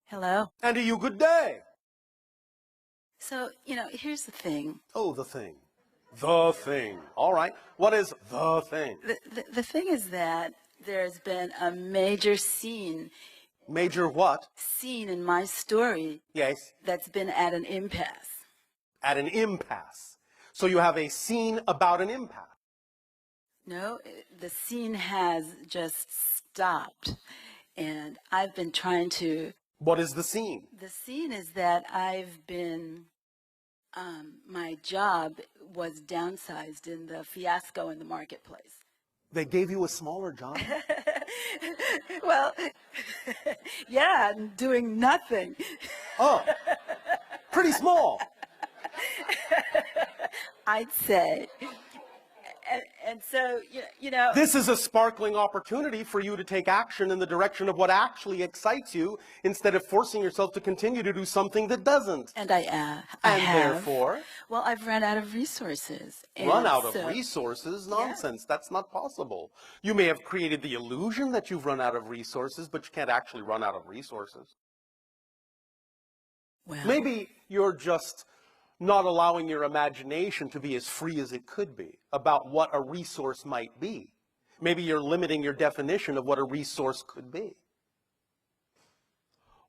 Hello. And to you, good day. So, here's the thing. Oh, the thing. The thing. All right. What is the thing? The thing is that there's been a major scene Major what? in my story Yes. that's been at an impasse. At an impasse. So you have a scene about an impasse. No, the scene has just stopped. And I've been trying to. What is the scene? The scene is that my job was downsized in the fiasco in the marketplace. They gave you a smaller job? Well, yeah, doing nothing. Oh, pretty small. I'd say. And so, This is a sparkling opportunity for you to take action in the direction of what actually excites you instead of forcing yourself to continue to do something that doesn't. And I have. Therefore? Well, I've run out of resources. Run out of resources? Nonsense. Yeah. That's not possible. You may have created the illusion that you've run out of resources, but you can't actually run out of resources. Well, Maybe you're just not allowing your imagination to be as free as it could be about what a resource might be. Maybe you're limiting your definition of what a resource could be.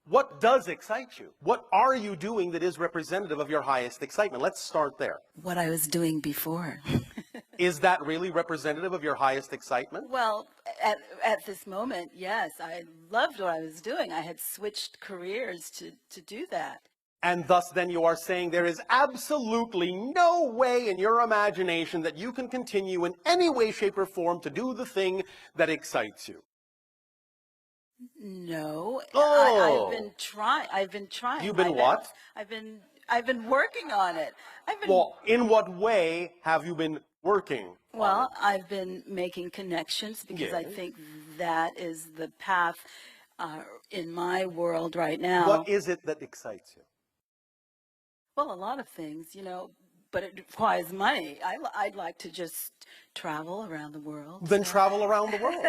What does excite you? What are you doing that is representative of your highest excitement? Let's start there. what I was doing before. Is that really representative of your highest excitement? Well, at this moment, yes, I loved what I was doing. I had switched careers to do that. And thus then you are saying there is absolutely no way in your imagination that you can continue in any way, shape, or form to do the thing that excites you. No. Oh. I've been trying. You've been what? I've been working on it. Well, in what way have you been working? Well, I've been making connections because I Yes. think that is the path in my world right now. What is it that excites you? Well, a lot of things, but it requires money. I'd like to just travel around the world. Then travel around the world.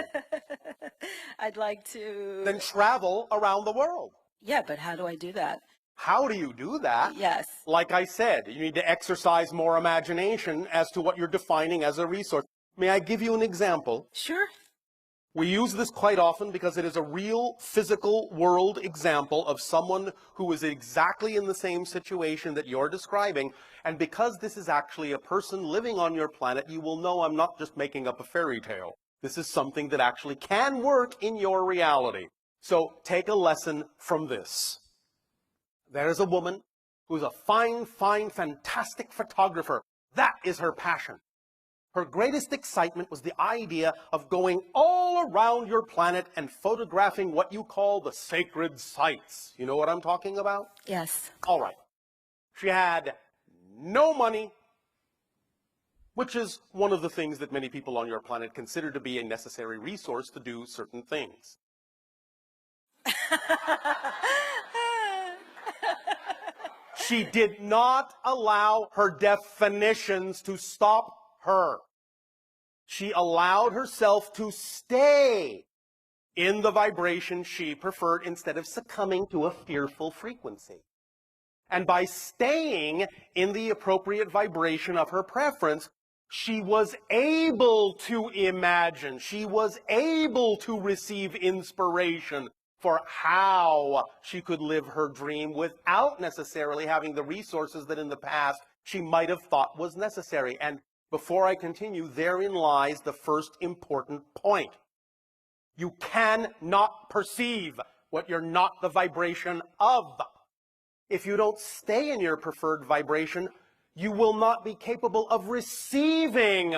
I'd like to. Then travel around the world. Yeah, but how do I do that? How do you do that? Yes. Like I said, you need to exercise more imagination as to what you're defining as a resource. May I give you an example? Sure. We use this quite often because it is a real physical world example of someone who is exactly in the same situation that you're describing. And because this is actually a person living on your planet, you will know I'm not just making up a fairy tale. This is something that actually can work in your reality. So take a lesson from this. There's a woman who's a fine, fantastic photographer. That is her passion. Her greatest excitement was the idea of going all around your planet and photographing what you call the sacred sites. You know what I'm talking about? Yes. All right. She had no money, which is one of the things that many people on your planet consider to be a necessary resource to do certain things. She did not allow her definitions to stop her. She allowed herself to stay in the vibration she preferred instead of succumbing to a fearful frequency. And by staying in the appropriate vibration of her preference, she was able to imagine, she was able to receive inspiration for how she could live her dream without necessarily having the resources that in the past she might have thought was necessary. And before I continue, therein lies the first important point. You cannot perceive what you're not the vibration of. If you don't stay in your preferred vibration, you will not be capable of receiving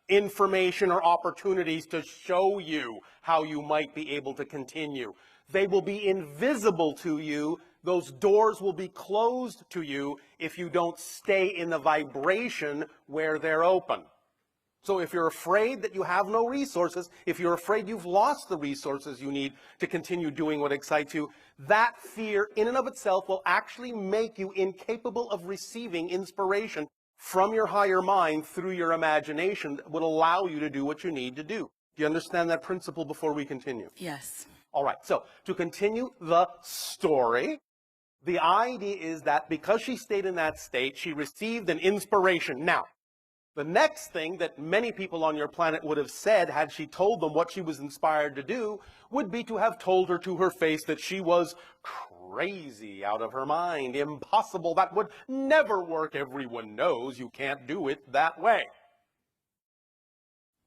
information or opportunities to show you how you might be able to continue. They will be invisible to you. Those doors will be closed to you if you don't stay in the vibration where they're open. So if you're afraid that you have no resources, if you're afraid you've lost the resources you need to continue doing what excites you, that fear in and of itself will actually make you incapable of receiving inspiration from your higher mind through your imagination that would allow you to do what you need to do. Do you understand that principle before we continue? Yes. All right, so to continue the story, the idea is that because she stayed in that state, she received an inspiration. Now, the next thing that many people on your planet would have said had she told them what she was inspired to do would be to have told her to her face that she was crazy, out of her mind, impossible, that would never work. Everyone knows you can't do it that way.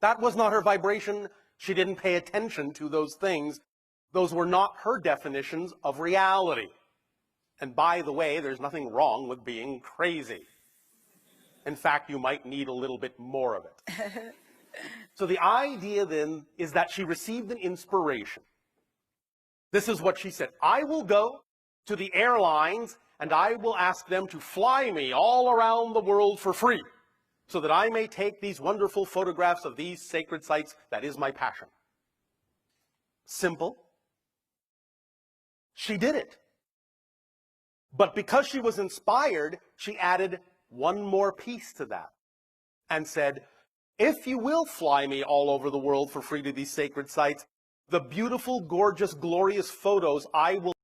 That was not her vibration. She didn't pay attention to those things. Those were not her definitions of reality. And by the way, there's nothing wrong with being crazy. In fact, you might need a little bit more of it. So the idea then is that she received an inspiration. This is what she said. I will go to the airlines and I will ask them to fly me all around the world for free so that I may take these wonderful photographs of these sacred sites. That is my passion. Simple. She did it. But because she was inspired, she added one more piece to that and said, if you will fly me all over the world for free to these sacred sites, the beautiful, gorgeous, glorious photos I will